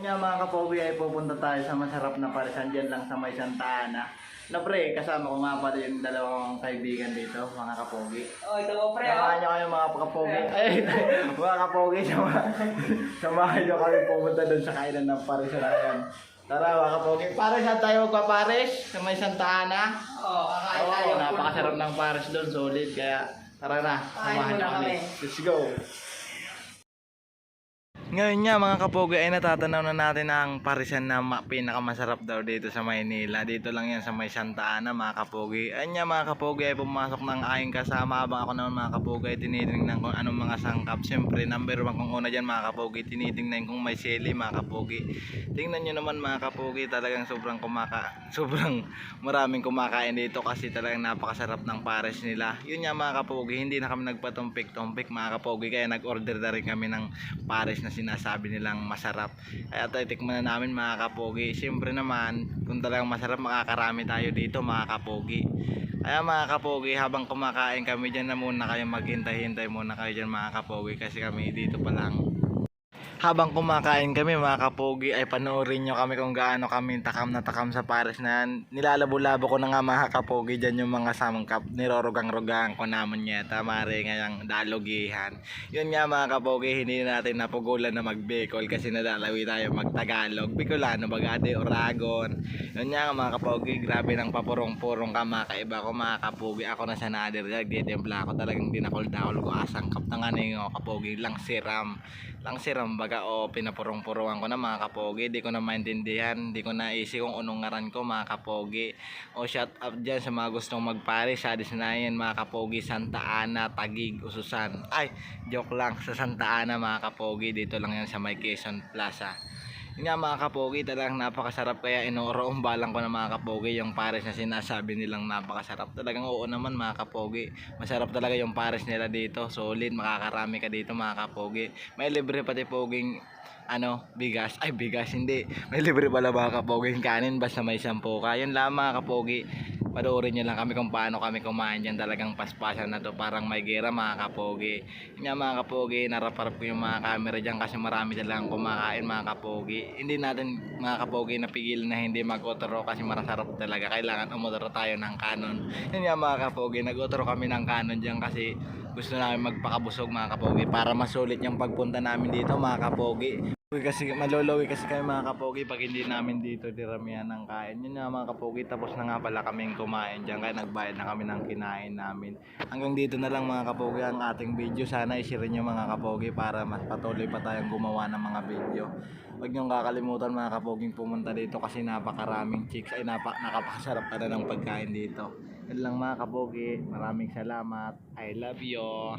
Nga mga kapogi ay pupunta tayo sa masarap na parisan dyan lang sa may Santa Ana. Na pre, kasama ko nga pala yung dalawang kaibigan dito, mga kapogi. Oh, ito mo pre, Samahan nyo kayo mga kapogi. Ay, mga kapogi, samahan nyo kami pumunta doon sa kainan ng parisan na yan. Tara mga kapogi, pares saan tayo magpapares? Sa may Santa Ana? Oo, kakain tayo. Oo, napakasarap ng pares doon, solid. Kaya tara na, samahan nyo kami. Let's go! Ngayon nga mga kapogi ay natatanaw na natin ang parisan na pinakamasarap daw dito sa Maynila. Dito lang yan sa may Santa Ana mga kapogi. Ayun nga mga kapogi ay pumasok ng aking kasama. Habang ako naman mga kapogi ay tinitingnan kung anong mga sangkap. Siyempre number 1 kung una dyan mga kapogi. Tinitingnan kung may sili mga kapogi. Tingnan nyo naman mga kapogi, talagang sobrang maraming kumakain dito kasi talagang napakasarap ng pares nila. Yun nga mga kapogi, hindi na kami nagpatumpik-tumpik mga kapogi. Kaya nag-order na rin kami ng pares na sinasabi nilang masarap. Kaya titikman na namin mga kapogi. Siyempre naman, kung talagang masarap makakarami tayo dito mga kapogi. Kaya mga kapogi, habang kumakain kami dyan na muna kayo, maghintay-hintay muna kayo dyan mga kapogi. Kasi kami dito pa lang. Habang kumakain kami mga kapogi ay panoorin nyo kami kung gaano kami takam na takam sa pares na yan. Nilalabo-labo ko na nga mga kapogi dyan yung mga samangkap. Nirorugang-rugang ko naman yata mare ngayang dalogihan. Yun nga mga kapogi, hindi natin napugulan na mag-Bicol kasi nadalawi tayo mag-Tagalog. Bicolano, Bagade, Oragon. Yun nga mga kapogi, grabe ng papurong-purong kamakaiba ko mga kapogi. Ako na sa nadir, nagtitimpla ako, talagang dinakol-dakol ko asangkap na nga na yung kapogi. Lang siram baga o pinapurong-puruan ko na mga kapogi. Di ko na maintindihan, di ko na isip kung anong ngaran ko mga kapogi. O shout out dyan sa mga gustong magpares sa Disnayan mga kapogi, Santa Ana, Taguig, Ususan. Ay, joke lang, sa Santa Ana mga kapogi, dito lang yan sa may Quezon Plaza. Yun nga mga kapogi, talagang napakasarap. Kaya inuurong-balang ko na mga kapogi yung pares na sinasabi nilang napakasarap. Talagang oo naman mga kapogi, masarap talaga yung pares nila dito. Solid, makakarami ka dito mga kapogi. May libre pati poging bigas. Ay, bigas hindi. May libre pala mga kapoging kanin basta may 10 ka. Yun lang mga kapogi. Panoorin nyo lang kami kung paano kami kumain dyan. Talagang paspasan na to, parang may gera mga kapogi. Yun nga mga kapogi, narap-harap ko yung mga camera dyan kasi marami talagang kumakain mga kapogi. Hindi natin mga kapogi napigilan na hindi mag-otro kasi marasarap talaga. Kailangan umotro tayo ng Canon. Yun nga mga kapogi, nag-otro kami ng Canon dyan kasi gusto namin magpakabusog mga kapogi para masulit yung pagpunta namin dito mga kapogi. Kasi maluluwi kasi kami mga kapogi pag hindi namin dito diramihan ng kain. Yun nga mga kapogi, tapos na nga pala kaming kumain dyan kaya nagbayad na kami ng kinain namin. Hanggang dito na lang mga kapogi ang ating video. Sana i-share nyo mga kapogi para mas patuloy pa tayong gumawa ng mga video. Huwag nyo kakalimutan mga kapoging pumunta dito kasi napakaraming chicks ay nakapasarap pa na ng pagkain dito. Yun lang mga kapogi, maraming salamat. I love you.